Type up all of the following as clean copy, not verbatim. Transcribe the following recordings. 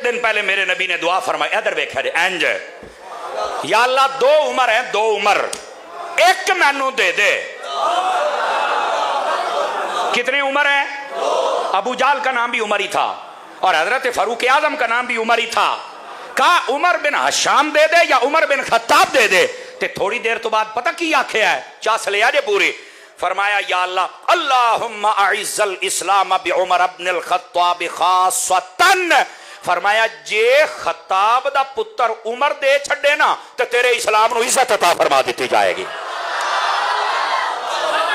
दिन पहले मेरे नबी ने दुआ फरमाई, इधर वेख्या इंज, या अल्लाह दो उमर है, दो उमर एक मैनू दे दे। कितने उमर है? अबू जाल का नाम भी उमर ही था और हजरत फारूक आजम का नाम भी उमर ही था। कहा उमर बिन हशाम दे दे या उमर बिन खत्ताब दे दे। ते थोड़ी देर तो बाद पता की आखे है, चास ले आजे पूरी। फरमाया या अल्लाह अल्लाहुम्मा अइज़्ज़ल इस्लाम बि उमर इब्नुल खत्ताब खासतन। फरमाया जे खत्ताब दा पुत्र उमर दे छड़े ना तो तेरे इस्लाम नू इज्जत अता फरमा दी जाएगी।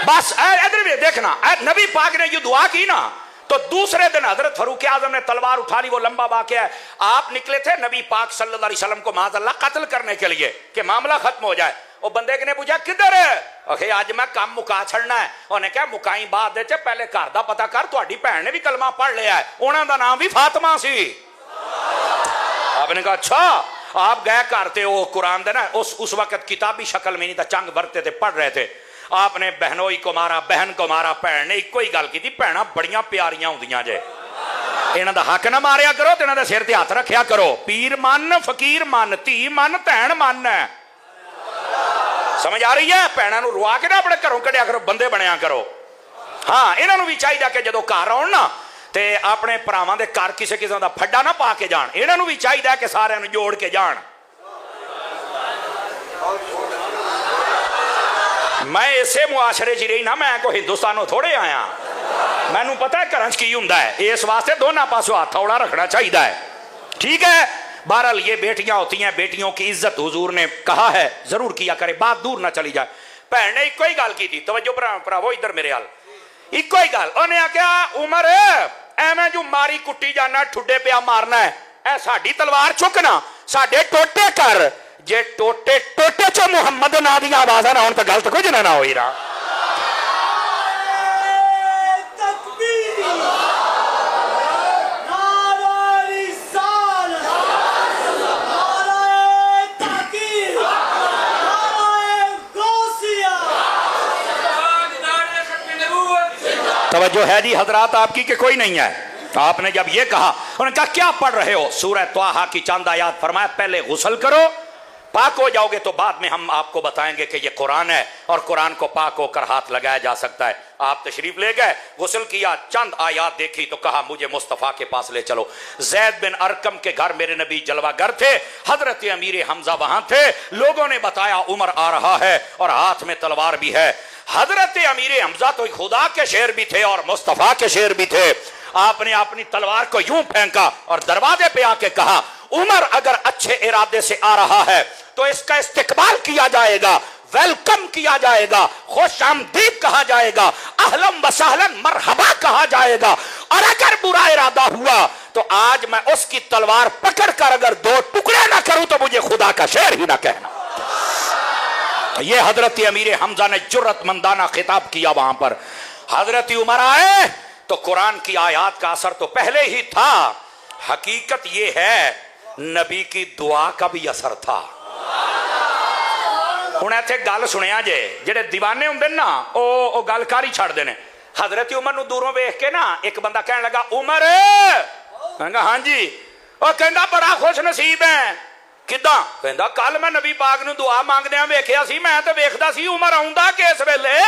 बस इधर भी देखना, नबी पाक ने ये दुआ की ना तो दूसरे दिन हजरत फारूक आजम ने तलवार उठा ली। वो लंबा वाकया है, आप निकले थे नबी पाक सल्लल्लाहु अलैहि वसल्लम को माज़अल्लाह कत्ल करने के लिए कि मामला खत्म हो जाए। वो बंदे ने पूछा किधर है? अखे आज मैं काम मुका छड़ना है। उन्हें क्या मुकाई बाद दे च पहले घर दा पता कर, तुहाडी भैन ने भी कलमा पढ़ लिया है, उन्हां दा नाम भी फातिमा सी। आपने कहा अच्छा। आप गए करते वो कुरान दे ना उस वक्त किताबी शक्ल में नहीं था, चंग बरते थे, पढ़ रहे थे। आपने बहनोई को मारा, बहन को मारा, भैन ने इको ही गल की थी, भैन बड़ियां प्यारियां होंदियां जे, इन्हां दा हक ना मारिया करो, ते इन्हां दे सिर ते हथ रखिया करो। पीर मन, फकीर मन, धी मन, भैन मन। समझ आ रही है? भैनों नूं रुआ के ना अपने घरों कढ़िया करो, बंदे बनया करो। हाँ, इन्हां नूं भी चाहिए कि जदों घर आउण ना ते अपने भरावां दे घर किसी किस्म दा फड्डा ना पा के जाण। इन्हां नूं भी चाहिए कि सारिआं नूं जोड़ के जाण। मैं इसे मुआशरे च रही ना, मैं को हिंदुस्तानों थोड़े आया, मैनू पता है घर की हुंदा है। इस वास्ते दोनों पासों हाथ हौला रखना चाहिए है। ठीक है, बहरहाल ये बेटियां होती हैं, बेटियों की इज्जत हुजूर ने कहा है जरूर किया करे, बात दूर ना चली जाए। भैन ने इको ही गल की थी, तवज्जो भरावो इधर मेरे हाल, इको ही गल। उन्हें आख्या उमर एवं जो मारी कुट्टी जाना, ठुडे पिया मारना है, ऐ साडी तलवार चुकना, साडे टोटे कर। जे टोटे टोटे चो मुहम्मद ना दी आवाज़ ना हो तो गलत कुछ ना हो रहा। तवज्जो है जी हजरात आपकी कि कोई नहीं है? आपने जब ये कहा, उन्होंने कहा क्या पढ़ रहे हो? सूरह त्वाहा की चंद आयात। फरमाया पहले गुस्ल करो, पाक हो जाओगे तो बाद में हम आपको बताएंगे कि ये कुरान है और कुरान को पाक होकर हाथ लगाया जा सकता है। आप तशरीफ ले गए, गुस्ल किया, चंद आयात देखी तो कहा मुझे मुस्तफ़ा के पास ले चलो। जैद बिन अरकम के घर मेरे नबी जलवागर थे, हजरत अमीर हमजा वहां थे। लोगों ने बताया उमर आ रहा है और हाथ में तलवार भी है। हजरत अमीर हमजा तो खुदा के शेर भी थे और मुस्तफ़ा के शेर भी थे। आपने अपनी तलवार को यूं फेंका और दरवाजे पे आके कहा उमर अगर अच्छे इरादे से आ रहा है तो इसका इस्तेकबाल किया जाएगा, वेलकम किया जाएगा, खुश आमदीद कहा जाएगा, अहलन व सहलन मरहबा कहा जाएगा। और अगर बुरा इरादा हुआ तो आज मैं उसकी तलवार पकड़कर अगर दो टुकड़े ना करूं तो मुझे खुदा का शेर ही ना कहना। ये हजरत अमीर हमजा ने जुर्रतमंदाना खिताब किया। वहां पर हजरत उमर आए तो कुरान की आयत का असर तो पहले ही था। हकीकत ये है नबी की दुआ का भी असर था। हुण इत्थे गल सुनिया जे, जेडे दीवाने हुंदे ना ओ गल कर ही छड्डदे ने। हजरत उमर नूं दूरों वेख के ना एक बंदा कहने लगा उमर। कहंदा हां जी। ओ कहंदा बड़ा खुश नसीब है। किदां? कहंदा कल मैं नबी पाक नूं दुआ मंगदियां वेखिया सी, मैं तो वेखदा सी उमर आउंदा किस वेले।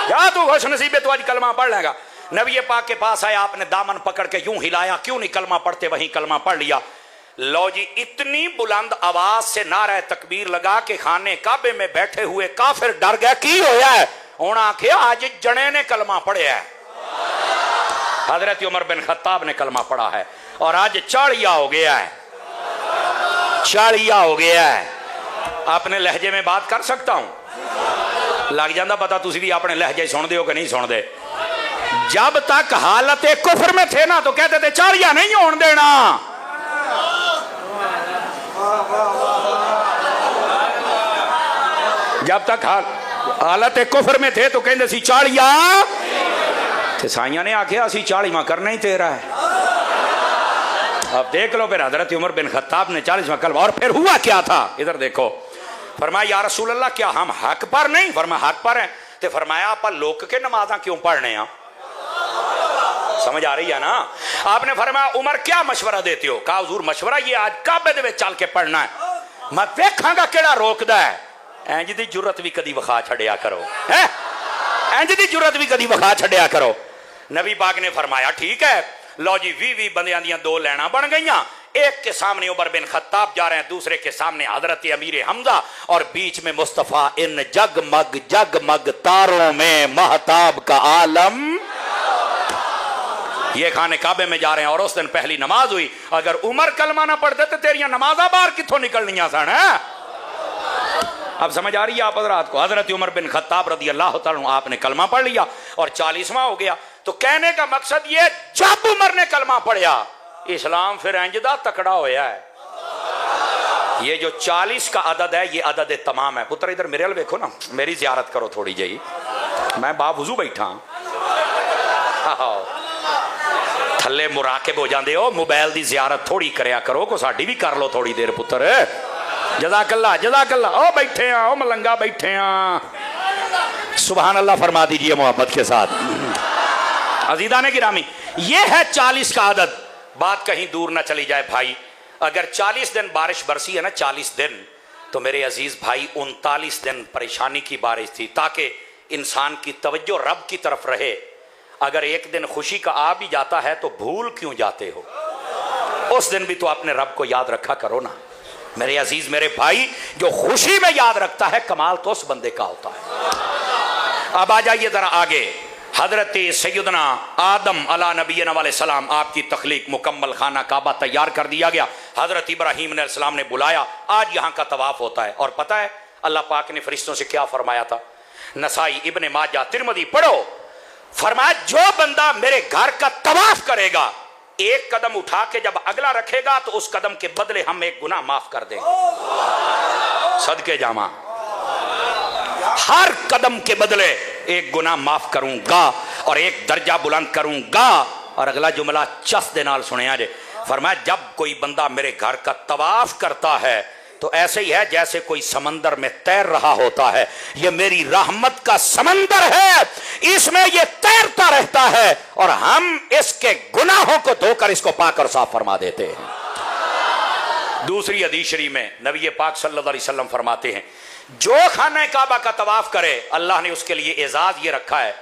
या तू खुश नसीब है, तू आज कलमा पढ़ लेगा। नबी पाक के पास आया, आपने दामन पकड़ के यूं हिलाया, क्यों नहीं कलमा पढ़ते? वहीं कलमा पढ़ लिया। लो जी, इतनी बुलंद आवाज से नारा तकबीर लगा के खाने काबे में बैठे हुए काफिर डर गया। की होया है? उन्हें आखिया आज जने ने कलमा पढ़िया है। हजरत उमर बिन खत्ताब ने कलमा पढ़ा है और आज चाड़िया हो गया है, चाड़िया हो गया है। अपने लहजे में बात कर सकता हूं, लग जाता पता। तुसी भी अपने लहजे सुनते हो कि नहीं सुनते? जब तक हालत कुफर में थे ना तो कहते थे चाड़िया नहीं होने देना। जब तक हालत कुफर में थे तो कहते सी चाड़िया, साइया ने आखिया असी 40वां करना ही तेरा है। अब देख लो फिर हजरत उमर बिन खत्ताब ने 40वां कलमा। और फिर हुआ क्या था इधर देखो। फरमाया या रसूल अल्लाह क्या हम हक पर नहीं? फरमाया हक पर हैं। तो फरमाया आप लोग के नमाजा क्यों पढ़ने? समझ आ रही है ना? आपने फरमाया उमर क्या मशवरा देते हो? कहा हुजूर मशवरा ये आज काबे दे विच चल के पढ़ना है, मैं वेखांगा केड़ा रोकदा है। इंज दी जुरत भी कदी विखा छड़िया करो, है इंज दी जुरत भी कदी विखा छड़िया करो। नबी पाक ने फरमाया ठीक है, लो जी 20 बंदियां दियां दो लैना बन गईयां, एक के सामने उमर बिन खत्ताब जा रहे हैं, दूसरे के सामने हजरत अमीर हमजा, और बीच में मुस्तफा इन जगमग जगमग तारों में महताब का आलम। ये खाने काबे में जा रहे हैं और उस दिन पहली नमाज हुई। अगर उमर कलमा ना पढ़ते तो तेरियां नमाजा बाहर कितों निकलनियां सन। अब समझ आ रही है आप हजरात को? हजरत उमर बिन खत्ताब रदी अल्लाह तआला अन्हु आपने कलमा पढ़ लिया और 40वां हो गया। तो कहने का मकसद ये, जब उमर ने कलमा पढ़ा इस्लाम फिर इंजदा तकड़ा होया है। ये जो 40 का अदद है ये अदद तमाम है। पुत्र इधर मेरे वाल देखो ना, मेरी जियारत करो थोड़ी जी, मैं बावुजू बैठा थले मुराकिब हो जाते हो। मोबाइल की जियारत थोड़ी करया करो, को साडी भी कर लो थोड़ी देर पुत्र। जज़ाकल्लाह जज़ाकल्लाह। ओ बैठे हैं, ओ मलंगा बैठे हैं, सुभान अल्लाह फरमा दीजिए मोहब्बत के साथ। अजीदा ने गिरामी, ये है 40 का अदद। बात कहीं दूर ना चली जाए भाई, अगर 40 दिन बारिश बरसी है ना, 40 दिन, तो मेरे अजीज भाई 39 दिन परेशानी की बारिश थी, ताकि इंसान की तवज्जो रब की तरफ रहे। अगर एक दिन खुशी का आ भी जाता है तो भूल क्यों जाते हो? उस दिन भी तो अपने रब को याद रखा करो ना मेरे अजीज मेरे भाई। जो खुशी में याद रखता है कमाल तो उस बंदे का होता है। अब आ जाइए जरा आगे। हजरत सैयदना आदम अला नबीना वाले सलाम, आपकी तख्लीक मुकम्मल, खाना काबा तैयार कर दिया गया। हजरत इब्राहीम अलैहिस्सलाम ने बुलाया, आज यहाँ का तवाफ होता है। और पता है अल्लाह पाक ने फरिश्तों से क्या फरमाया था? नसाई, इब्ने माजा, तिरमिज़ी पढ़ो। फरमाया जो बंदा मेरे घर का तवाफ करेगा, एक कदम उठा के जब अगला रखेगा तो उस कदम के बदले हम एक गुनाह माफ कर देंगे। सदके जामा, हर कदम के बदले एक गुनाह माफ करूंगा और एक दर्जा बुलंद करूंगा। और अगला जुमला चस दे नाल सुनिया जे, फरमाया जब कोई बंदा मेरे घर का तवाफ करता है तो ऐसे ही है जैसे कोई समंदर में तैर रहा होता है। ये मेरी रहमत का समंदर है, इसमें ये तैरता रहता है और हम इसके गुनाहों को धोकर इसको पाक और साफ फरमा देते हैं। दूसरी हदीस शरीफ में नबी पाक सल्लल्लाहु अलैहि वसल्लम फरमाते हैं, जो खाना काबा का तवाफ करे अल्लाह ने उसके लिए एजाज ये रखा है,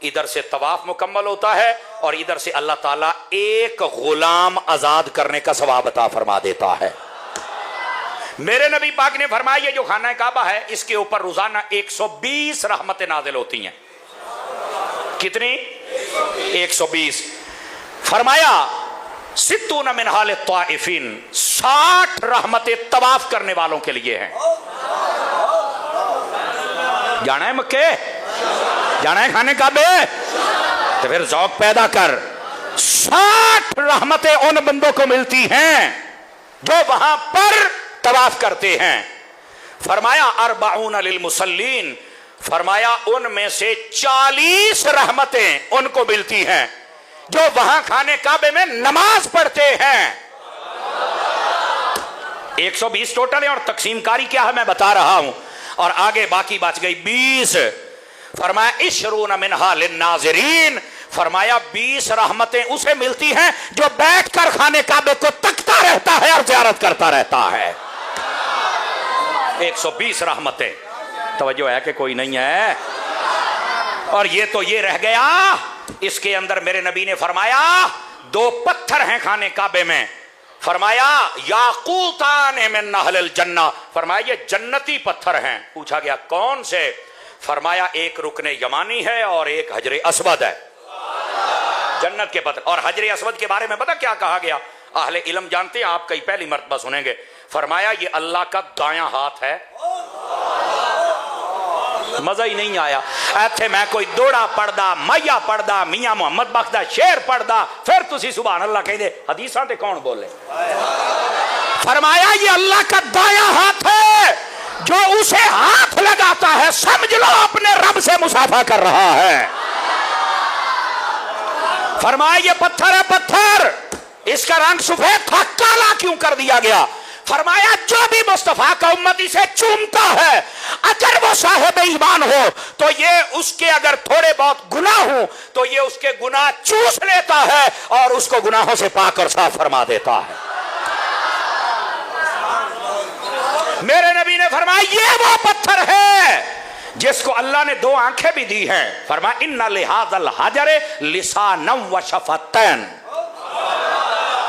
इधर से तवाफ मुकम्मल होता है और इधर से अल्लाह ताला एक गुलाम आजाद करने का सवाब अता फरमा देता है। मेरे नबी पाक ने फरमाया ये जो खाना काबा है इसके ऊपर रोजाना 120 रहमतें नाजिल होती हैं। कितनी? 120। फरमाया सित्तून मिन हाल ताइफिन, 60 रहमतें तवाफ करने वालों के लिए हैं। जाना है मक्के, जाना है खाने काबे, तो फिर जौक पैदा कर। 60 रहमतें उन बंदों को मिलती हैं जो वहां पर तवाफ करते हैं। फरमाया अरबाउन लिल मुसल्लीन, फरमाया उनमें से 40 रहमतें उनको मिलती हैं जो वहां खाने काबे में नमाज पढ़ते हैं। 120 टोटल है और तकसीमकारी क्या है मैं बता रहा हूं, और आगे बाकी बच गई 20। फरमाया इशरून मिनहा लिन्नाज़िरीन, फरमाया 20 रहमतें उसे मिलती हैं जो बैठकर खाने काबे को तकता रहता है और ज़ियारत करता रहता है। 120 रहमतें। तवज्जो है कि कोई नहीं है? और ये तो ये रह गया, इसके अंदर मेरे नबी ने फरमाया 2 पत्थर हैं खाने काबे में। फरमाया याकूतान मिन अहलिल जन्नह, फरमाया ये जन्नती पत्थर हैं। पूछा गया कौन से? फरमाया एक रुकने यमानी है और एक हजरे अस्वद है। जन्नत के पत्थर। और हजरे अस्वद के बारे में पता क्या कहा गया? अहले इल्म जानते हैं, आप कई पहली मर्तबा सुनेंगे। फरमाया ये अल्लाह का दायां हाथ है। मजा ही नहीं आया। ऐथे मैं कोई दोड़ा पढ़दा, मैया पढ़दा, मियां मोहम्मद बख्श दा शेर पढ़दा, फिर तुसी सुभान अल्लाह कहदे हदीसां ते कौन बोले? फरमाया ये अल्लाह का दायां हाथ है, जो उसे हाथ लगाता है समझ लो अपने रब से मुसाफा कर रहा है। फरमाया ये पत्थर है, पत्थर, इसका रंग सफेद था, काला क्यों कर दिया गया? फरमाया जो भी मुस्तफा का उम्मती से चूमता है अगर वो साहिब ईमान हो तो ये उसके अगर थोड़े बहुत गुनाह हो तो ये उसके गुनाह चूस लेता है और उसको गुनाहों से पाक और साफ फरमा देता है। मेरे नबी ने फरमाया ये वो पत्थर है जिसको अल्लाह ने 2 आंखें भी दी हैं। फरमाया इन्ना लिहाज़ल हजर लिसानम व शफतैन।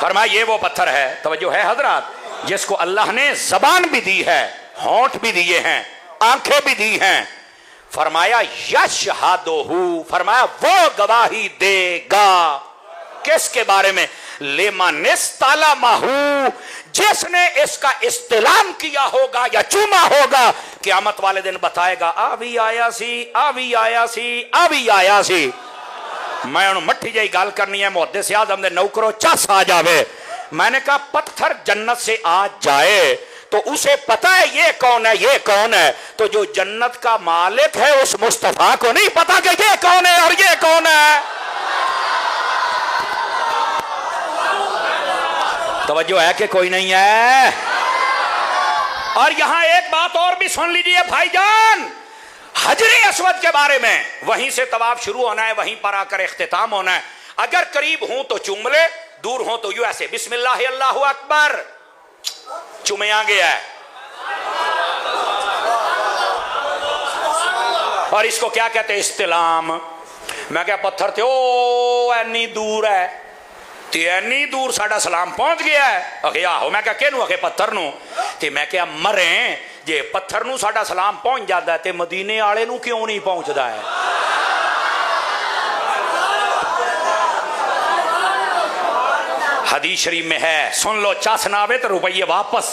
फरमाया ये वो पत्थर है, तवज्जो है हजरात, जिसको अल्लाह ने जबान भी दी है, होंठ भी दिए हैं, आंखें भी दी हैं। फरमाया यशहदुहु, फरमाया वो गवाही देगा किसके बारे में? लिमनिस्तलमहु, जिसने इसका इस्तिलाम किया होगा या चूमा होगा। क़यामत वाले दिन बताएगा आ भी आया सी, आ भी आया सी, आ भी आया सी। मैं उन मट्ठी जी गल करनी है, मुहद्दिस आज़म दे नौकरों चस आ जावे। मैंने कहा पत्थर जन्नत से आ जाए तो उसे पता है ये कौन है, ये कौन है। तो जो जन्नत का मालिक है उस मुस्तफा को नहीं पता कि ये कौन है और ये कौन है। तवज्जो है कि कोई नहीं है। और यहां एक बात और भी सुन लीजिए भाईजान, हजरे अस्वद के बारे में। वहीं से तवाफ शुरू होना है, वहीं पर आकर इख्तिताम होना है। अगर करीब हूं तो चूम ले, दूर हो तो यू ऐसे बिस्मिल्लाह अल्लाहु अकबर चुमया गया है। और इसको क्या कहते हैं? इस्तिलाम। मैं क्या पत्थर थे ओ एनी दूर है ते एनी दूर साडा सलाम पहुंच गया है। अखे आहो, मैं क्या कहनू अखे पत्थर नू ते मैं क्या मरे जे पत्थर नू साडा सलाम पहुंच जाता है ते मदीने वाले नू क्यों नहीं पहुंचता है? हदीस शरीफ में है, सुन लो, चस ना आवे तो रुपये वापस,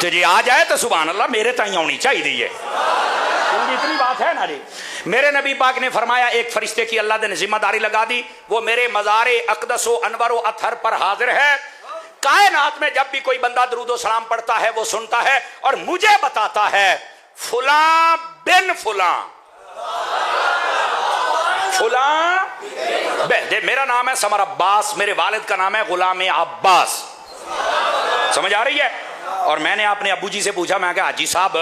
तो जी आ जाए तो सुभान अल्लाह मेरे ताई आनी चाहिए। इतनी बात है ना जी। मेरे नबी पाक ने फरमाया एक फरिश्ते की अल्लाह ने जिम्मेदारी लगा दी, वो मेरे मज़ारे अक़दस अनवर व अतहर पर हाजिर है। कायनात में जब भी कोई बंदा दरूदो सलाम पढ़ता है वो सुनता है और मुझे बताता है फुला बिन फुला, फुला मेरा नाम है समर अब्बास, मेरे वालिद का नाम है गुलाम अब्बास। समझ आ रही है? और मैंने अपने अबू जी से पूछा, मैं कहा हाजी साहब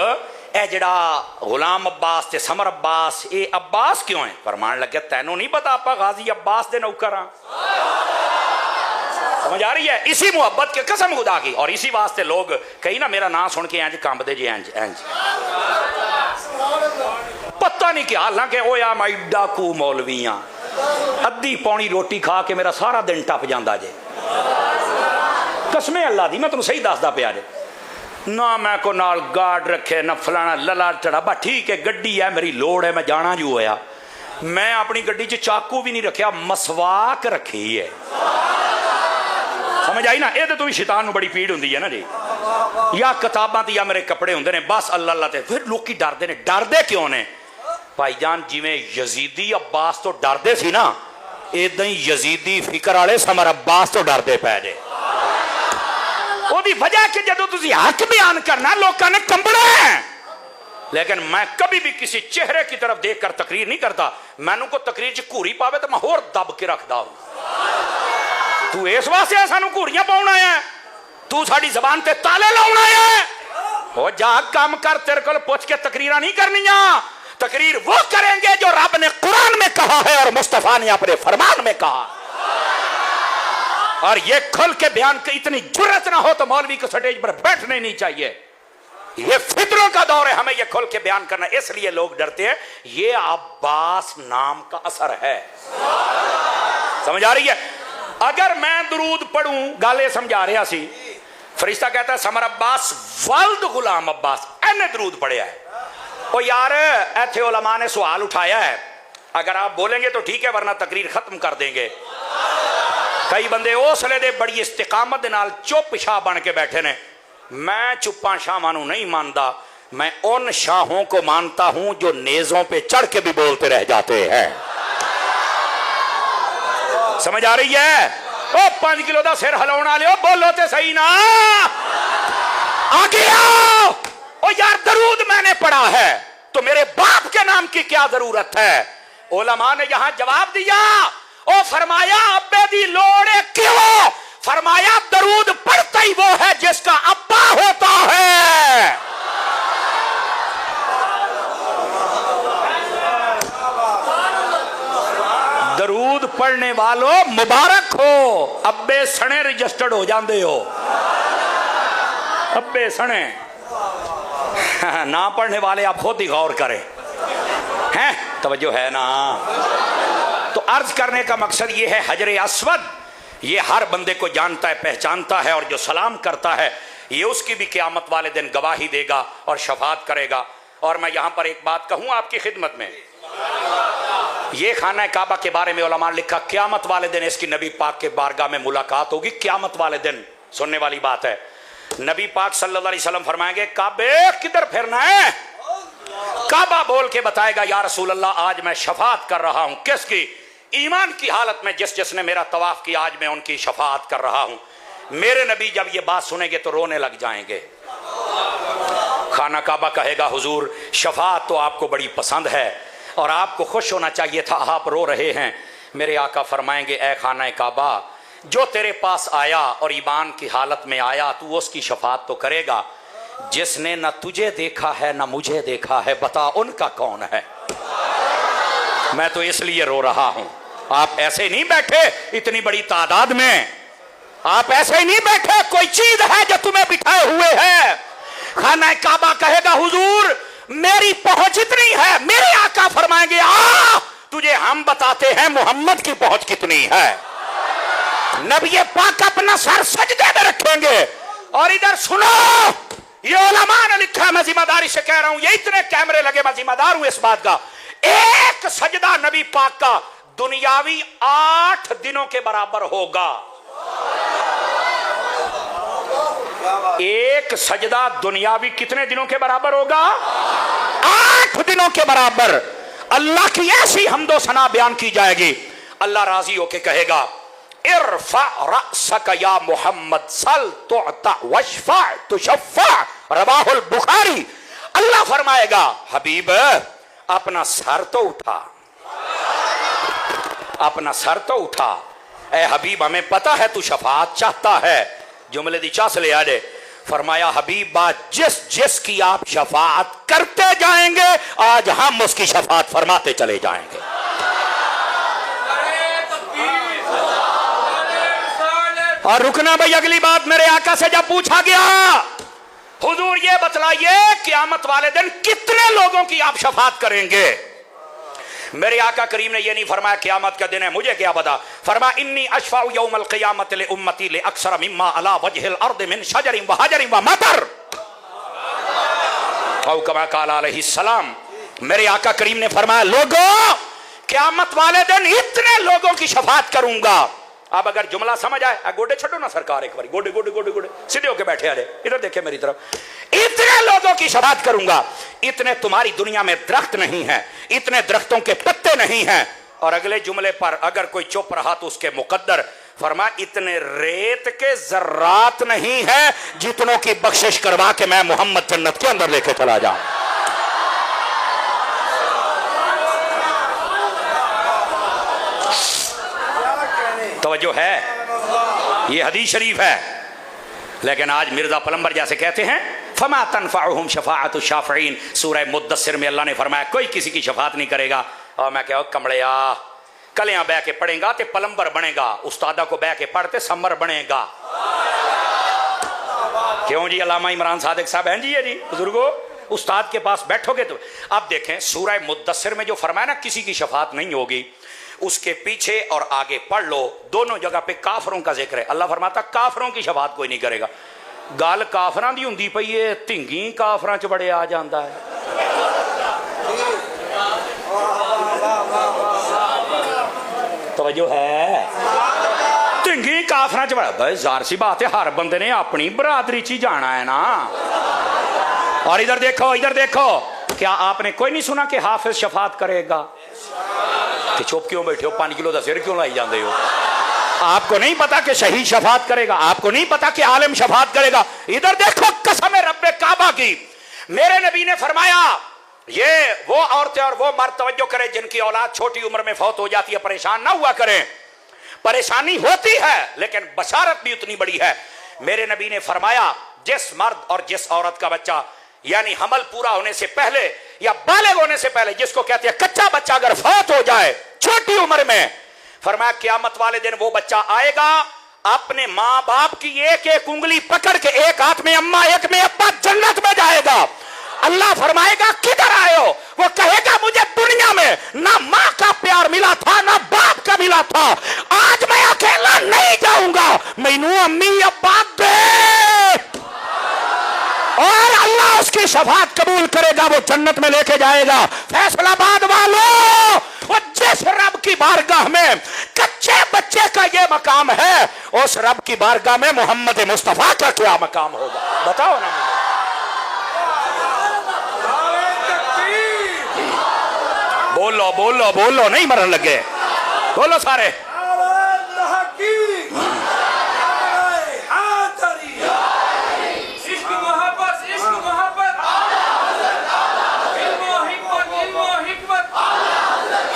ए जड़ा गुलाम अब्बास ते समर अब्बास, ये अब्बास क्यों है? फरमान लगे तैनू नहीं पता आप गाजी अब्बास दे नौकर हां। समझ आ रही है? इसी मुहब्बत के कसम खुदा की, और इसी वास्ते लोग कहीं ना मेरा नाम सुन के इंज कंबदे जे इंज इंज, पता नहीं क्या हालांकि ओ या मैं डाकू मौलवियां अद्धी पौनी रोटी खा के मेरा सारा दिन टप जाता जे। कसमें अल्लाह दी मैं तुम सही दसदा पिया जे ना, मैं को नाल गार्ड रखे ना फलाना लला चढ़ाबा। ठीक है गड्डी है, मेरी लोड़ है, मैं जाना जो होया। मैं अपनी गड्डी च चाकू भी नहीं रखा, मसवाक रखी है। समझ आई ना? ये तो भी शैतान बड़ी पीड़ होंदी है ना जी। या किताबां या मेरे कपड़े होंदे ने बस अल्लाह अल्लाह ते, फिर लोग डरते ने। डरते क्यों ने भाईजान? जिवें यजीदी अब्बास तो डरते सी ना, इदां ही यजीदी फिक्र वाले समर अब्बास तो डरते पै जे। ओदी वजह कि जदों तुसी हक बयान करना लोगों ने कंबना है। लेकिन मैं कभी भी किसी चेहरे की तरफ देखकर तकरीर नहीं करता। मैनू को तकरीर च घूरी पावे तो मैं होर दब के रखदा हूं। तू इस वास्ते सानू घूरियां पाउण आया है? तू साडी जबान ते ताले लाउण आया है? हो जा काम कर, तेरे को पूछ के तकरीरां नहीं करनियां। तकरीर वो करेंगे जो रब ने कुरान में कहा है और मुस्तफा ने अपने फरमान में कहा। और ये खुल के बयान की इतनी जुर्रत ना हो तो मौलवी को स्टेज पर बैठने नहीं चाहिए। ये फितरों का दौर है, हमें ये खुल के बयान करना। इसलिए लोग डरते हैं। ये अब्बास नाम का असर है। समझ आ रही है? अगर मैं दुरूद पढ़ूं, गाले समझा रहा सी, फरिश्ता कहता है समर अब्बास वल्द गुलाम अब्बास, एने दुरूद पढ़िया है। ओ यार ऐथे उलमा ने सवाल उठाया है, अगर आप बोलेंगे तो ठीक है वरना तकरीर खत्म कर देंगे। कई बंदे उसले दे बड़ी इस्तिकामत दे नाल चुप शाह बन के बैठे ने। मैं चुप्पा शाहां नूं नहीं मानता, मैं उन शाहों को मानता हूं जो नेज़ों पे चढ़ के भी बोलते रह जाते हैं। समझ आ रही है? ओ 5 किलो का सिर हिलाने वाले बोलो तो सही ना, आगे आओ। ओ यार दरूद मैंने पढ़ा है तो मेरे बाप के नाम की क्या जरूरत है? उलमा ने यहां जवाब दिया, ओ फरमाया अब्बे दी लोड़ क्यों? फरमाया दरूद पढ़ता ही वो है जिसका अब्बा होता है। दरूद पढ़ने वालों मुबारक हो, अब्बे सने रजिस्टर्ड हो जाते हो। अब्बे सने ना पढ़ने वाले आप खुद ही गौर करें, हैं तवज्जो है ना। तो अर्ज करने का मकसद ये है, हजरे अस्वद ये हर बंदे को जानता है, पहचानता है, और जो सलाम करता है ये उसकी भी क़यामत वाले दिन गवाही देगा और शफात करेगा। और मैं यहां पर एक बात कहूं आपकी खिदमत में, ये खाना काबा के बारे में उलमा ने लिखा क़यामत वाले दिन इसकी नबी पाक के बारगाह में मुलाकात होगी। क़यामत वाले दिन सुनने वाली बात है। नबी पाक सल्लल्लाहु अलैहि वसल्लम फरमाएंगे काबे किधर फिरना है? काबा बोल के बताएगा या रसूल अल्लाह आज मैं शफात कर रहा हूं। किसकी? ईमान की हालत में जिसने मेरा तवाफ किया आज मैं उनकी शफात कर रहा हूं। मेरे नबी जब ये बात सुनेंगे तो रोने लग जाएंगे। खाना काबा कहेगा हुजूर शफात तो आपको बड़ी पसंद है और आपको खुश होना चाहिए था, आप रो रहे हैं। मेरे आका फरमाएंगे ए खाना काबा जो तेरे पास आया और ईमान की हालत में आया तू उसकी शफात तो करेगा। जिसने न तुझे देखा है न मुझे देखा है बता उनका कौन है? मैं तो इसलिए रो रहा हूं। आप ऐसे नहीं बैठे इतनी बड़ी तादाद में, आप ऐसे ही नहीं बैठे, कोई चीज है जो तुम्हें बिठाए हुए है। खाना काबा कहेगा हुजूर मेरी पहुंच इतनी है। मेरे आका फरमाएंगे आ तुझे हम बताते हैं मोहम्मद की पहुंच कितनी है। नबी पाक अपना सर सजदे में रखेंगे। और इधर सुनो, ये उलमा ने लिखा, मैं जिम्मेदारी से कह रहा हूं, ये इतने कैमरे लगे, मैं जिम्मेदार हूं इस बात का। एक सजदा नबी पाक का दुनियावी 8 दिनों के बराबर होगा। एक सजदा दुनियावी कितने दिनों के बराबर होगा? 8 दिनों के बराबर। अल्लाह की ऐसी हम्दो सना बयान की जाएगी। अल्लाह राजी होके कहेगा इरफा रअसक या मोहम्मद सल तुअता वशफा तुशफ़ा रवाहुल बुखारी। अल्लाह फरमाएगा हबीब अपना सर तो उठा, अपना सर तो उठा। ए हबीब हमें पता है तू शफात चाहता है। जुमले दी चास ले आ दे। फरमाया हबीब बात जिस की आप शफात करते जाएंगे आज हम उसकी शफात फरमाते चले जाएंगे। और रुकना भाई, अगली बात मेरे आका से जब पूछा गया हुजूर ये बतलाइए क़यामत वाले दिन कितने लोगों की आप शफात करेंगे? मेरे आका करीम ने ये नहीं फरमाया क़यामत का दिन है मुझे क्या पता। फरमाया इन्नी अशफाउ यौमल क़ियामत ले उम्मती ले अक्सर मिम्मा अला वजहिल अर्द मिन शजरिन व हजरिन व मतर औ कमा क़ाला अलैहिस्सलाम। मेरे आका करीम ने फरमाया लोगों क़यामत वाले दिन इतने लोगों की शफात करूंगा। अब अगर जुमला समझ आए, गोडे छोड़ो ना सरकार, एक बार गोडे गोडे गोडे गोडे सीधे होके बैठे आ रहे, इधर देखे मेरी तरफ। इतने लोगों की शफात करूंगा, इतने तुम्हारी दुनिया में दरख्त नहीं है, इतने दरख्तों के पत्ते नहीं हैं। और अगले जुमले पर अगर कोई चुप रहा तो उसके मुकद्दर। फरमा इतने रेत के जर्रात नहीं है जितनों की बख्शिश करवा के मैं मोहम्मद जन्नत के अंदर लेके चला जाऊं। तवज्जो है, ये हदीस शरीफ है। लेकिन आज मिर्जा पलंबर जैसे कहते हैं फमा तनफअहुम शफाअतु शाफईन। सूरह मुद्दस्सिर में अल्लाह ने फरमाया कोई किसी की शफात नहीं करेगा। और मैं कहूँ कमड़िया कलियां बह के पढ़ेगा तो पलंबर बनेगा, उस्तादा को बह के पढ़ते समर बनेगा। क्यों जी? अल्लामा इमरान सादिक साहब हैं जी, ये जी बुजुर्गो, उस्ताद के पास बैठोगे तो। अब देखें सूरह मुद्दस्सिर में जो फरमाया ना किसी की शफात नहीं होगी, उसके पीछे और आगे पढ़ लो, दोनों जगह पे काफरों का जिक्र है। अल्लाह फरमाता काफरों की शफात कोई नहीं करेगा। गल काफरां दी हुंदी पई है, धिंगी काफरां च बड़े आ जांदा है। तवज्जो है, धिंगी काफरां च बड़ा। भाई ज़ाहिर सी बात है हर बंदे ने अपनी बरादरी च ही जाना है ना। और इधर देखो, इधर देखो, क्या आपने कोई नहीं सुना कि हाफिज शफात करेगा? कि चुप क्यों बैठे हो? 5 किलो का सिर क्यों लाई जाते हो? आपको नहीं पता कि शहीद शफात करेगा? आपको नहीं पता कि आलिम शफात करेगा? इधर देखो कसम रब्बे काबा की, मेरे नबी ने फरमाया ये वो औरतें और वो मर्द तवज्जो करें जिनकी औलाद छोटी उम्र में फौत हो जाती है, परेशान ना हुआ करें। परेशानी होती है लेकिन बशारत भी उतनी बड़ी है। मेरे नबी ने फरमाया जिस मर्द और जिस औरत का बच्चा यानी हमल पूरा होने से पहले या बालिग होने से पहले, जिसको कहते हैं कच्चा बच्चा, अगर फौत हो जाए छोटी उम्र में, फरमाया क़यामत वाले दिन वो बच्चा आएगा अपने मां बाप की एक एक उंगली पकड़ के, एक हाथ में अम्मा एक में अब्बा, जन्नत में जाएगा। अल्लाह फरमाएगा किधर आए हो? वो कहेगा मुझे दुनिया में ना मां का प्यार मिला था ना बाप का मिला था, आज मैं अकेला नहीं जाऊंगा, मैनू अम्मी अब्बा दे। और अल्लाह उसकी शफाअत कबूल करेगा, वो जन्नत में लेके जाएगा। फैसलाबाद वालों, वो जिस रब की बारगाह में कच्चे बच्चे का ये मकाम है, उस रब की बारगाह में मोहम्मद मुस्तफा का क्या मकाम होगा? बताओ ना मुझे। बोलो बोलो बोलो, नहीं मरने लगे, बोलो सारे।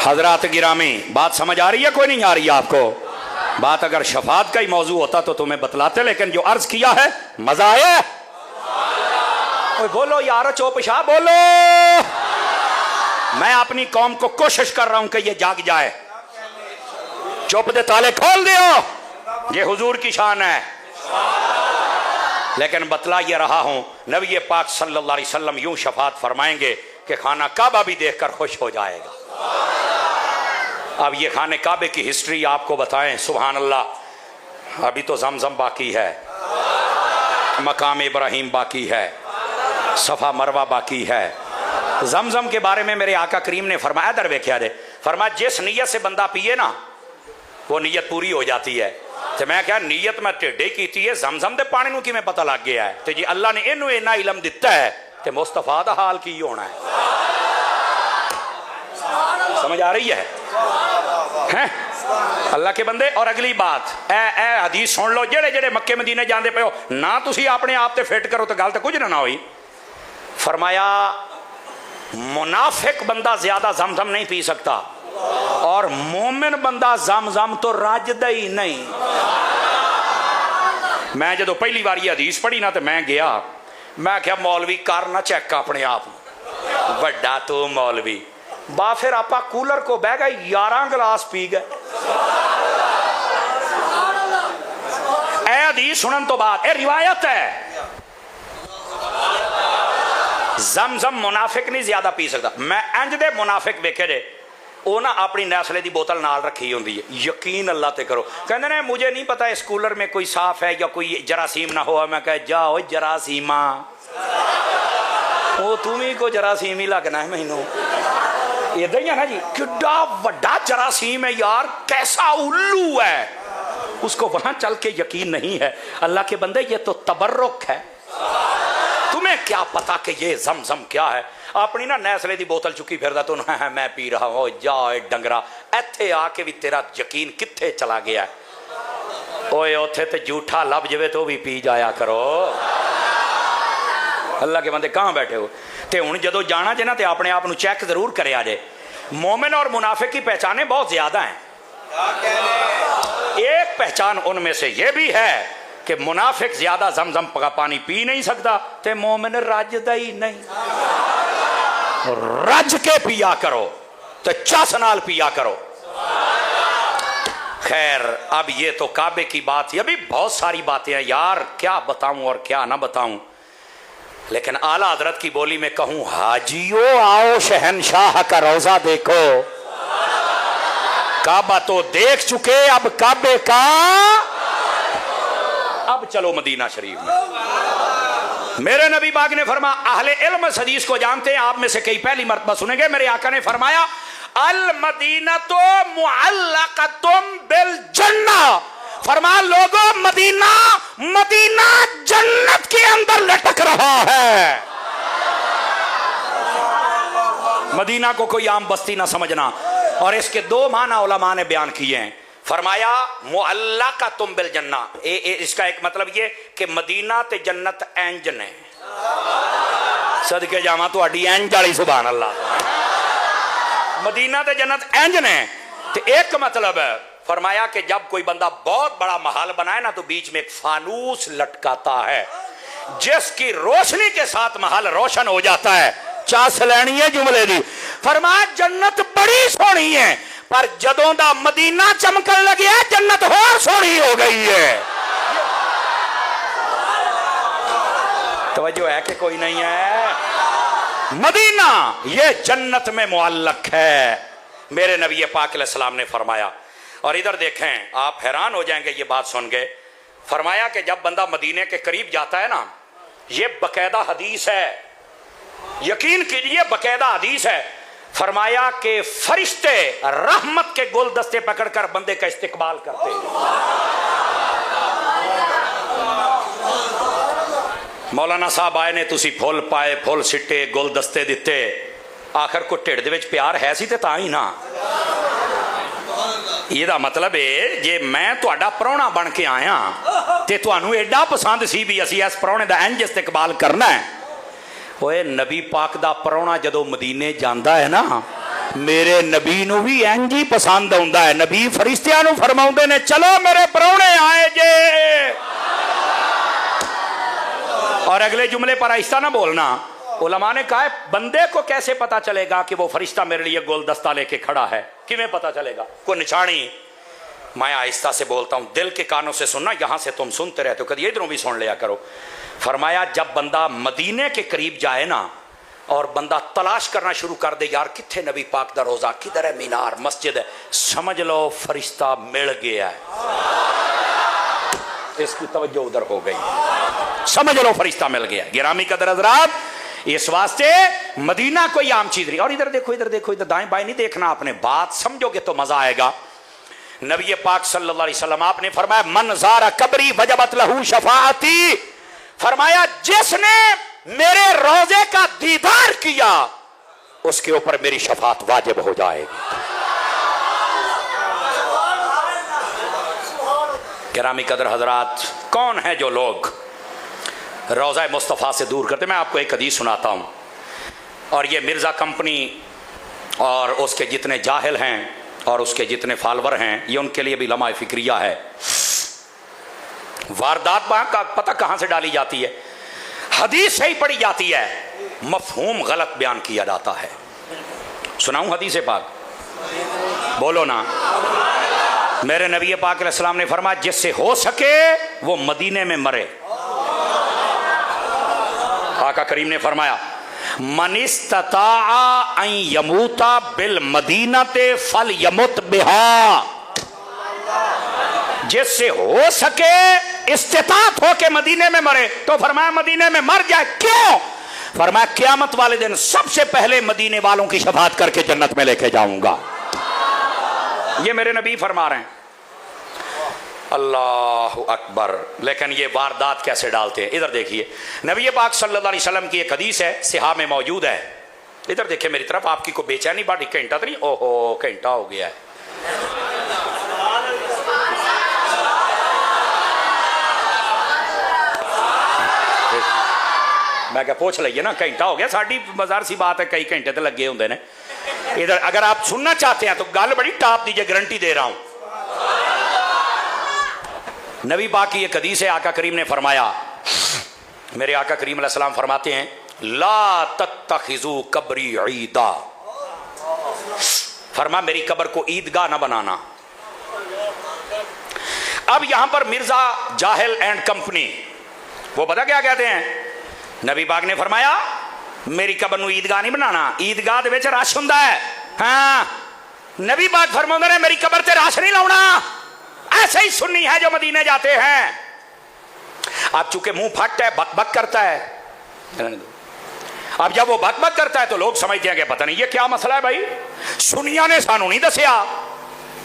हजरात गिरामी, बात समझ आ रही है कोई नहीं आ रही है आपको? बात अगर शफात का ही मौजू होता तो तुम्हें बतलाते, लेकिन जो अर्ज किया है मजा आया। बोलो यारो चौपशाह बोलो। मैं अपनी कौम को कोशिश कर रहा हूं कि ये जाग जाए। चुप दे ताले खोल दियो, ये हुजूर की शान है। लेकिन बतला ये रहा हूं, नबी पाक सल्लल्लाहु अलैहि वसल्लम यूं शफात फरमाएंगे कि खाना काबा भी देखकर खुश हो जाएगा। अब ये खाने काबे की हिस्ट्री आपको बताएं, सुभान अल्लाह। अभी तो जमजम बाकी है, मकाम इब्राहिम बाकी है, सफा मरवा बाकी है। जमजम के बारे में मेरे आका करीम ने फरमाया, दर वेख्या दे, फरमाया जिस नीयत से बंदा पिए ना वो नीयत पूरी हो जाती है। तो मैं क्या नीयत मैं टेढ़े की है, जमजम दे पानी नूं किवें पता लग गया है? तो जी अल्लाह ने इनू इन्ना इलम दिता है कि मुस्तफा दा हाल की होना है। समझ आ रही है? अल्लाह के बंदे। और अगली बात ए हदीस सुन लो, जेड़े जेड़े मक्के मदीने जाते पे हो ना, तुसी अपने आप ते फिट करो तो गल तो कुछ ना हुई। फरमाया मुनाफिक बंदा ज्यादा जमजम नहीं पी सकता और मोमिन बंदा जमजम तो राजदा ही नहीं। मैं जो पहली बार ये हदीस पढ़ी ना तो मैं गया, मैं क्या मौलवी कर ना चेक अपने आप, बड़ा तो मौलवी बा। फिर आप कूलर को बह गए, 11 गिलास पी गए। ए हदीस सुनन तो बाद, ए रिवायत है, जमजम मुनाफिक नहीं ज्यादा पी सकता। मैं इंज दे मुनाफिक वेखे जे, वो ना अपनी नैसले की बोतल नाल रखी होंदी है, यकीन अल्लाह ते करो। कहते ने मुझे नहीं पता इस कूलर में कोई साफ है या कोई जरासीम ना हो। मैं कह जाओ जरासीमा, वो तुम ही को जरासीम ही लगना है मैनू। इधर ही है ना जी, किड्डा वड्डा जरासीम है यार, कैसा उल्लू है, उसको वहां चल के यकीन नहीं है। अल्लाह के बंदे ये तो तबर्रुक है, तुम्हें क्या पता कि ये जमजम क्या है। अपनी ना नैसले की बोतल चुकी फिरदा तो मैं पी रहा हूं। जाओ डंगरा, इत्थे आके भी तेरा यकीन कित्थे चला गया? ओए उथे ते झूठा लब जावे तो भी पी जाया करो। अल्लाह के बंदे कहां बैठे हो? ते हुण जदों जाना जे ना ते अपने आप नूं चेक जरूर करिया जे। मोमिन और मुनाफिक की पहचानें बहुत ज्यादा हैं। एक पहचान उनमें से यह भी है कि मुनाफिक ज्यादा जमजम का पानी पी नहीं सकता, ते मोमिन रजदा ही नहीं। रज के पिया करो तो चस नाल पिया करो। खैर, अब ये तो काबे की बात है, अभी बहुत सारी बातें हैं यार, क्या बताऊं और क्या ना बताऊं। लेकिन आला हजरत की बोली में कहूं, हाजियो आओ शहनशाह का रोजा देखो। काबा तो देख चुके, अब काबे का, अब चलो मदीना शरीफ में। मेरे नबी बाग ने फरमा, अहले इल्म इस हदीस को जानते हैं, आप में से कई पहली मर्तबा सुनेंगे। मेरे आका ने फरमाया, अल मदीना तो मुअल्लक़तुम बिल जन्ना। फरमा लोगों, मदीना मदीना जन्नत के अंदर लटक रहा है। मदीना को कोई आम बस्ती ना समझना। और इसके दो माना उलमा ने बयान किए हैं। फरमाया मुअल्लक़तुम बिल जन्ना, इसका एक मतलब ये कि मदीना ते जन्नत इंज ने। सदके जावां तुहाडी इंज वाली, सुभान अल्लाह। मदीना ते जन्नत इंज ने। ते एक मतलब है, फरमाया कि जब कोई बंदा बहुत बड़ा महल बनाए ना तो बीच में एक फानूस लटकाता है, जिसकी रोशनी के साथ महल रोशन हो जाता है। चास लैनी है जुमले दी। फरमाया जन्नत बड़ी सोहनी है, पर जदों दा मदीना चमकन लगे जन्नत होर सोहनी हो गई है। तवज्जो है कि कोई नहीं है? मदीना ये जन्नत में मुअल्लक है, मेरे नबी पाक अलैहिस्सलाम ने फरमाया। और इधर देखें, आप हैरान हो जाएंगे ये बात सुन के। फरमाया कि जब बंदा मदीने के करीब जाता है ना, ये बकायदा हदीस है, यकीन कीजिए बकायदा हदीस है। फरमाया कि फरिश्ते रहमत के गुलदस्ते पकड़कर बंदे का इस्तिकबाल करते हैं। मौलाना साहब आए ने, तुसी फुल पाए, फुल सिट्टे, गुलदस्ते दिते, आखिर को ढिड दे विच प्यार है सी ते तां ही ना। ਇਹਦਾ मतलब है जे मैं तुहाडा प्राहुणा बन के आया ते तुहानू एडा पसंद सी भी असी इस प्राहुणे दा इंज इस्तिकबाल करना है। ओए नबी पाक दा प्राहुणा जदों मदीने जांदा है ना, मेरे नबी नू भी इंज ही पसंद आउंदा है। नबी फरिश्तियां नू फरमाउंदे ने, चलो मेरे प्राहुणे आए जे। और अगले जुमले पर आहिस्ता ना बोलना। उलमा ने कहा है बंदे को कैसे पता चलेगा कि वो फरिश्ता मेरे लिए गुलदस्ता लेके खड़ा है? किमें पता चलेगा? कोई निशानी? मैं आहिस्ता से बोलता हूं, दिल के कानों से सुनना, यहां से तुम सुनते रहते हो, कभी इधरों भी सुन लिया करो। फरमाया जब बंदा मदीने के करीब जाए ना और बंदा तलाश करना शुरू कर दे, यार किथे नबी पाक दा रोजा, किधर है मीनार, मस्जिद है, समझ लो फरिश्ता मिल गया है। इसकी तवज्जो उधर हो गई, समझ लो फरिश्ता मिल गया। गिरामी कदर हज़रात, इस वास्ते मदीना कोई आम चीज नहीं। और इधर देखो, इधर देखो, इधर दाएं बाएं नहीं देखना आपने, बात समझोगे तो मजा आएगा। नबी पाक सल्लल्लाहु अलैहि वसल्लम आपने फरमाया मन ज़ारा कब्री वजबत लहू शफाअती। फरमाया जिसने मेरे रोजे का दीदार किया उसके ऊपर मेरी शफाअत वाजिब हो जाएगी। गिरामी कदर हजरात, कौन है जो लोग रोज़ा मुस्तफ़ा से दूर करते? मैं आपको एक हदीस सुनाता हूँ, और ये मिर्ज़ा कंपनी और उसके जितने जाहिल हैं और उसके जितने फॉलोअर हैं, ये उनके लिए भी लम्हा फ़िक्रिया है। वारदात का पता कहाँ से डाली जाती है? हदीस से ही पढ़ी जाती है, मफ़हूम गलत बयान किया जाता है। सुनाऊँ हदीस पाक? बोलो ना। मेरे नबी पाक अलैहिस्सलाम ने फरमाया जिससे हो सके वो मदीने में मरे। आका करीम ने फरमाया मन इस्तताअ अन यमूता बिल मदीनते फल यमुत बिहा। जिससे हो सके इस्तिताअत हो के मदीने में मरे तो फरमाया मदीने में मर जाए। क्यों? फरमाया क़यामत वाले दिन सबसे पहले मदीने वालों की शफाअत करके जन्नत में लेके जाऊंगा। ये मेरे नबी फरमा रहे हैं। अल्लाह अकबर। लेकिन ये वारदात कैसे डालते हैं? इधर देखिए, नबी पाक सल्लल्लाहु अलैहि वसल्लम की एक हदीस है, सिहा में मौजूद है। इधर देखिए मेरी तरफ, आपकी को बेचैनी बाटी, घंटा तो नहीं? ओहो घंटा हो गया है। मैं क्या पूछ लीजिए ना, घंटा हो गया, साड़ी बाजार सी बात है, कई घंटे तो लगे होंगे ने। इधर अगर आप सुनना चाहते हैं तो गल बड़ी टाप दीजिए, गारंटी दे रहा हूं। नबी पाक की एक हदीस है, आका करीम ने फरमाया, मेरे आका करीम अलैहि सलाम फरमाते हैं ला तत्तखिजू कब्री ईदा। फरमा मेरी कब्र को ईदगाह ना बनाना। अब यहां पर मिर्जा जाहिल एंड कंपनी वो पता क्या कहते हैं? नबी पाक ने फरमाया मेरी कब्र को ईदगाह नहीं बनाना, ईदगाह दे विच रश हुंदा है। हाँ, नबी पाक फरमाते हैं मेरी कब्र ते रश नहीं लाउना। ऐसे ही सुन्नी है जो मदीने जाते हैं, अब चूंकि मुंह फट है, बक बक करता है। अब जब वो बक बक करता है तो लोग समझते हैं कि पता नहीं ये क्या मसला है भाई, सुन्निया ने सानू नहीं दसिया।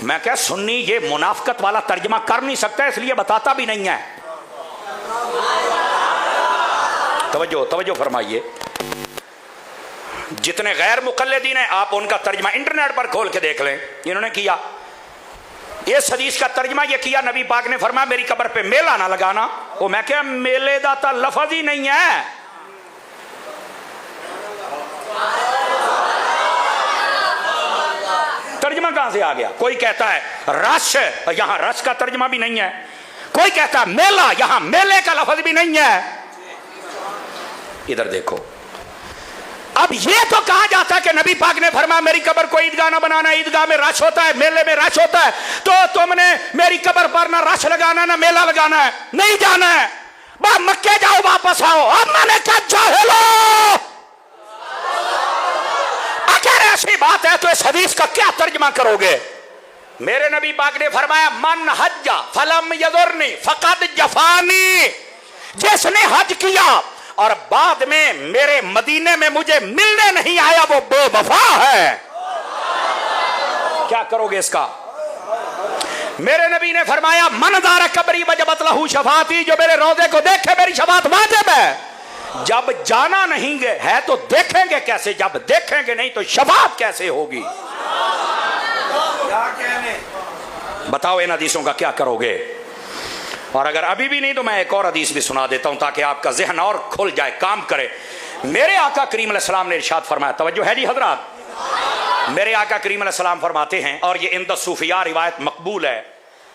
मैं क्या, सुन्नी ये मुनाफकत वाला तर्जमा कर नहीं सकता, इसलिए बताता भी नहीं है। तवज्जो तवज्जो फरमाइए। जितने गैर मुकल्लिदीन हैं आप उनका तर्जमा इंटरनेट पर खोल के देख लें। इन्होंने किया इस हदीस का तर्जमा ये किया, नबी पाक ने फरमाया मेरी कब्र पे मेला ना लगाना। वो मैं क्या, मेले दा तो लफज ही नहीं है। तर्जमा तर्जमा कहां से आ गया? कोई कहता है रश, यहां रश का तर्जमा भी नहीं है। कोई कहता है मेला, यहां मेले का लफ्ज भी नहीं है। इधर देखो, अब ये तो कहा जाता है कि नबी पाक ने फरमाया मेरी कब्र को ईदगाह ना बनाना, ईदगाह में रश होता है, मेले में रश होता है, तो तुमने मेरी कब्र पर ना रश लगाना ना मेला लगाना है, नहीं जाना है, बस मक्के जाओ वापस आओ। अब मैंने कहा जाहिलो, अगर ऐसी बात है तो इस हदीस का क्या तर्जमा करोगे? मेरे नबी पाक ने फरमाया मन हज्जा फलम यजुरनी फकद जफानी, जिसने हज किया और बाद में मेरे मदीने में मुझे मिलने नहीं आया वो बेवफा है। क्या करोगे इसका? मेरे नबी ने फरमाया मनदार कबरी वजबत लहू शफाती, जो मेरे रोजे को देखे मेरी शफात वाजिब है। जब जाना नहीं है तो देखेंगे कैसे? जब देखेंगे नहीं तो शफात कैसे होगी? बताओ इन हदीसों का क्या करोगे? और अगर अभी भी नहीं तो मैं एक और हदीस भी सुना देता हूं ताकि आपका जहन और खुल जाए, काम करे। मेरे आका करीम अलैहिस्सलाम ने इरशाद फरमाया, तवज्जो है जी हजरात, मेरे आका करीम अलैहिस्सलाम फरमाते हैं, और ये इंद सूफिया रिवायत मकबूल है,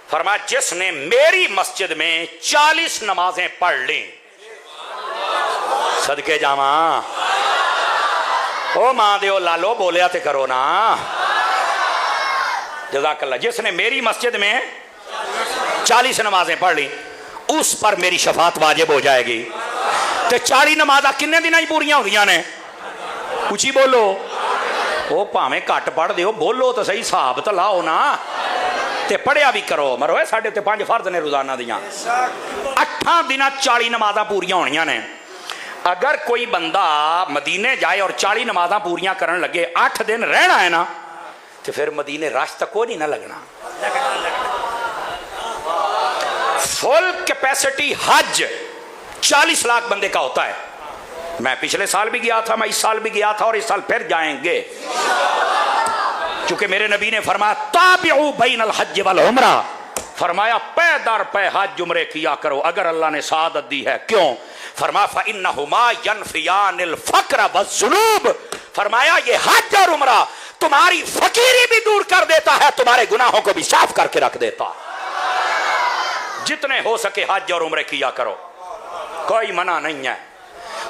फरमाया जिसने मेरी मस्जिद में 40 नमाजें पढ़ ली, सदके जावा ओ मां दे लालो बोलिया ते करो ना, जज़ाकल्लाह, जिसने मेरी मस्जिद में 40 नमाजें पढ़ ली उस पर मेरी शफात वाजिब हो जाएगी। तो 40 नमाजा किन्ने दिन पूरी हो गई ने? कुछ बोलो, वो भावें घट पढ़ दो, बोलो तो सही, हिसाब तो लाओ ना, ते पढ़िया भी करो। मरो साढ़े ते 5 फर्ज ने रोजाना दियां, 8 दिन 40 नमाजा पूरी होनिया ने। अगर कोई बंदा मदीने जाए और 40 नमाजा पूरियां करन लगे, 8 दिन रहना है ना, तो फिर मदीने रश तक को नहीं ना लगना। फुल कैपेसिटी हज 40 लाख बंदे का होता है। मैं पिछले साल भी गया था, मैं इस साल भी गया था और इस साल फिर जाएंगे, क्योंकि मेरे नबी ने फरमाया ताबिउ बैनल हज वल उमरा, फरमाया पे दर पे हज उम्रे किया करो अगर अल्लाह ने सादत दी है। क्यों? फरमाया फइन्नहुमा यनफियानिल फक्र वज़्ज़ुनूब, फरमाया ये हज और उमरा तुम्हारी फकीरी भी दूर कर देता है, तुम्हारे गुनाहों को भी साफ करके रख देता है। जितने हो सके हज और उम्रे किया करो, कोई मना नहीं है।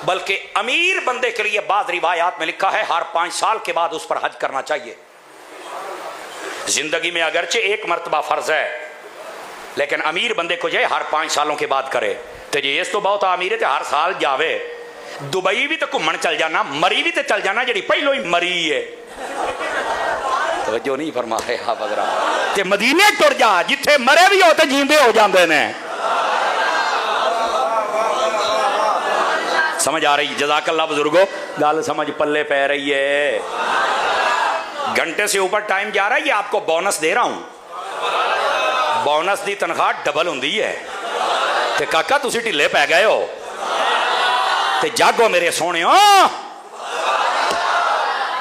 बल्कि अमीर बंदे के लिए बाद रिवायात में लिखा है हर 5 साल के बाद उस पर हज करना चाहिए। जिंदगी में अगरचे 1 मरतबा फर्ज है, लेकिन अमीर बंदे को जो हर 5 सालों के बाद करे। तो जी इस तो बहुत अमीर है, हर साल जावे, दुबई भी तो घूमन चल जाना, मरी भी तो चल जाना जी पहलो ही मरी है, तो जो नहीं फरमा है हाँ बगरा ते मदीने टुर जा, जिथे मरे भी हो तो जींदे हो जाते ने। समझ आ रही? जज़ाकल्लाह बुजुर्गो, गल समझ पल्ले पै रही है। घंटे से ऊपर टाइम जा रहा है, ये आपको बोनस दे रहा हूं। बोनस की तनख्वाह डबल होंगी है। ते काका तुसी ढिले पै गए हो, ते जागो मेरे सोने।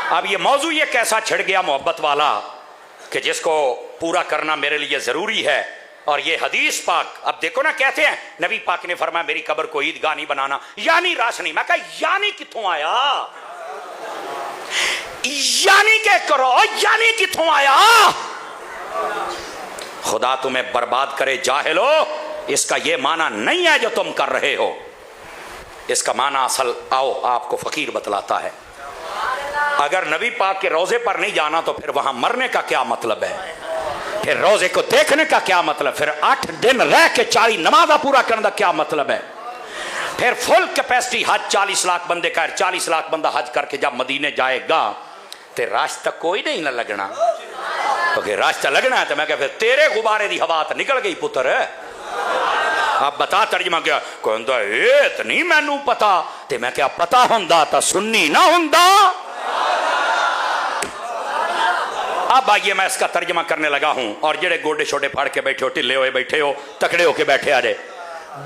अब ये मौजू ये कैसा छिड़ गया मोहब्बत वाला कि जिसको पूरा करना मेरे लिए जरूरी है। और ये हदीस पाक, अब देखो ना, कहते हैं नबी पाक ने फरमाया मेरी कब्र को ईदगाह नहीं बनाना, यानी राश नहीं। मैं कहा यानी किथों आया? यानी क्या करो, यानी किथों आया? खुदा तुम्हें बर्बाद करे जाहिलो, इसका यह माना नहीं है जो तुम कर रहे हो। इसका माना असल आओ आपको फकीर बतलाता है। अगर नबी पाक के रोजे पर नहीं जाना तो फिर वहां मरने का क्या मतलब है? फिर रोजे को देखने का क्या मतलब? फिर 8 दिन रह के 40 नमाजा पूरा करने का क्या मतलब है? फिर फुल कैपेसिटी हज 40 लाख बंदे का, 40 लाख बंदा हज करके जब मदीने जाएगा तो रास्ता कोई नहीं ना लगना, क्योंकि रास्ता लगना है तो मैं क्या फिर तेरे गुब्बारे की हवा तो निकल गई पुत्र। आप बता तर्जमा क्या? कहता ये तो नहीं मैनू पता, ते मैं क्या पता होंदा तो सुन्नी ना होंदा। अब आइए मैं इसका तर्जमा करने लगा हूं, और जेड़े गोडे छोटे फाड़ के बैठे हो, ढिले हुए बैठे हो, तकड़े होके बैठे आ जाए।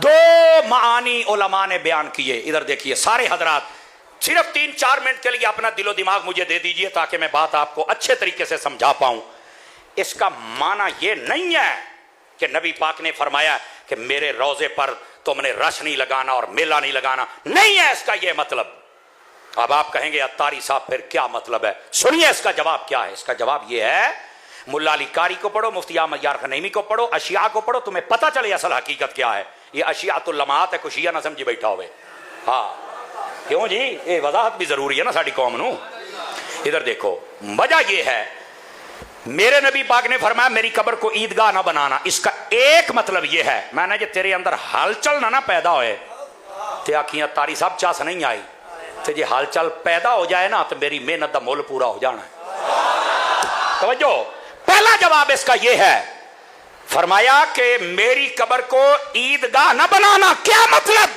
2 मानी उलमा ने बयान किए। इधर देखिए सारे हजरात, सिर्फ 3-4 मिनट के लिए अपना दिलो दिमाग मुझे दे दीजिए ताकि मैं बात आपको अच्छे तरीके से समझा पाऊं। इसका माना यह नहीं है कि नबी पाक ने फरमाया कि मेरे रोजे पर तुमने रश नहीं लगाना और मेला नहीं लगाना, नहीं है इसका यह मतलब। अब आप कहेंगे अत्तारी साहब फिर क्या मतलब है? सुनिए इसका जवाब क्या है। इसका जवाब यह है मुल्ला अली कारी को पढ़ो, मुफ्ती अहमद यार नईमी को पढ़ो, अशिया को पढ़ो, तुम्हें पता चले असल हकीकत क्या है। ये अशियातुल लमात है, कुछ शिया ना समझी बैठा हुए। हाँ क्यों जी, ये वजाहत भी जरूरी है ना साड़ी कौम नू। इधर देखो, वजह ये है मेरे नबी पाक ने फरमाया मेरी कब्र को ईदगाह ना बनाना। इसका एक मतलब ये है, मैंने जो तेरे अंदर हलचल ना पैदा होए ते आखियां तारी सब चास नहीं आई, तो जे हलचल पैदा हो जाए ना तो मेरी मेहनत का मुल पूरा हो जाना है। समझो, पहला जवाब इसका यह है, फरमाया कि मेरी कब्र को ईदगाह ना बनाना। क्या मतलब?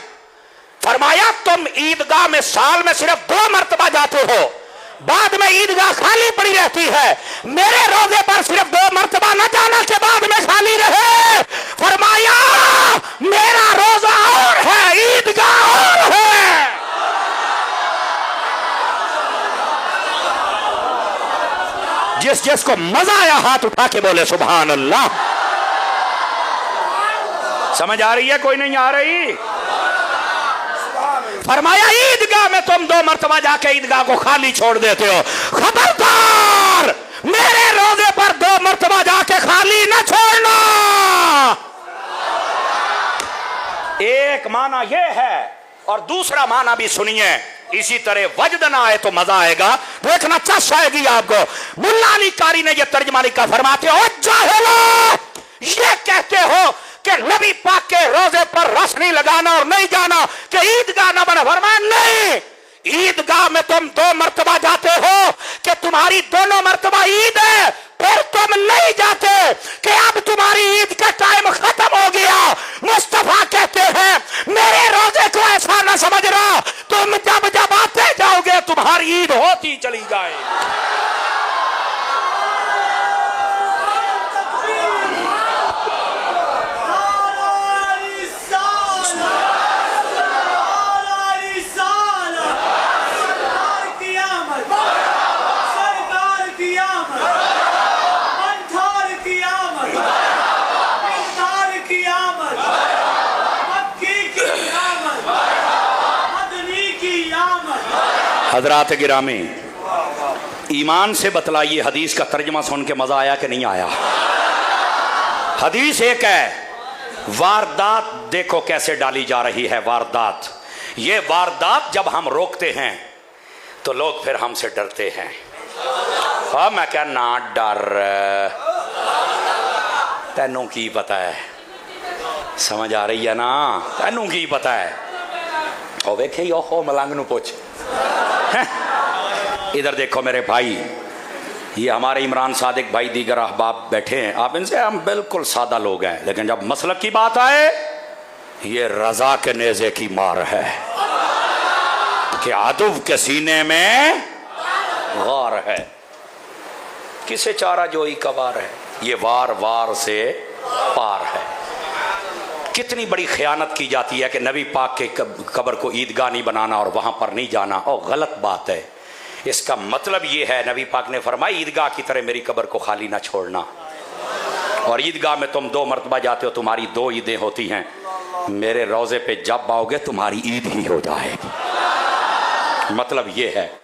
फरमाया तुम ईदगाह में साल में सिर्फ 2 मरतबा जाते हो, बाद में ईदगाह खाली पड़ी रहती है। मेरे रोजे पर सिर्फ 2 मरतबा न जाना के बाद में खाली रहे। फरमाया मेरा रोजा और है, ईदगाह और है। जिस जिसको मजा आया हाथ उठा के बोले सुभान अल्लाह। समझ आ रही है? कोई नहीं आ रही? फरमाया ईदगाह में तुम 2 मरतबा जाके ईदगाह को खाली छोड़ देते हो। खबरदार मेरे रोजे पर 2 मरतबा जाके खाली न छोड़ना। एक माना यह है, और दूसरा माना भी सुनिए, इसी तरह वजद ना आए तो मजा आएगा, देखना चस आएगी आपको। मुल्ला अली कारी ने यह तर्जमा लिखा, फरमाते हो जाहिलो, ये कहते हो कि नबी पाक के रोजे पर रस नहीं लगाना और नहीं जाना कि ईदगाह ना बना। फरमाया नहीं, ईदगाह में तुम 2 मरतबा जाते हो कि तुम्हारी दोनों मरतबा ईद है, फिर तुम नहीं जाते कि अब तुम्हारी ईद का टाइम खत्म हो गया। मुस्तफा कहते हैं मेरे रोजे को ऐसा ना समझ रहा, तुम जब जब आते जाओगे तुम्हारी ईद होती चली जाएगी। हजरात गिरामी, ईमान से बतलाइए, हदीस का तर्जमा सुन के मजा आया कि नहीं आया? हदीस एक है, वारदात देखो कैसे डाली जा रही है। वारदात, ये वारदात जब हम रोकते हैं तो लोग फिर हमसे डरते हैं। हाँ मैं क्या ना डर, तेनों की पता है। समझ आ रही है ना? तेनों की पता है। और वेखे ओहो मलंग नू पूछ। इधर देखो मेरे भाई, ये हमारे इमरान सादिक भाई दीगर अहबाब बैठे हैं, आप इनसे, हम बिल्कुल सादा लोग हैं, लेकिन जब मसलक की बात आए ये रजा के नेज़े की मार है कि आदुव के सीने में वार है। किसे चारा जोई का वार है, ये वार वार से पार है। कितनी बड़ी खयानत की जाती है कि नबी पाक के कब्र को ईदगाह नहीं बनाना और वहां पर नहीं जाना, और गलत बात है। इसका मतलब ये है, नबी पाक ने फरमाया ईदगाह की तरह मेरी कब्र को खाली ना छोड़ना, और ईदगाह में तुम 2 मरतबा जाते हो, तुम्हारी 2 ईदें होती हैं। मेरे रोजे पे जब आओगे तुम्हारी ईद ही हो जाएगी। मतलब ये है।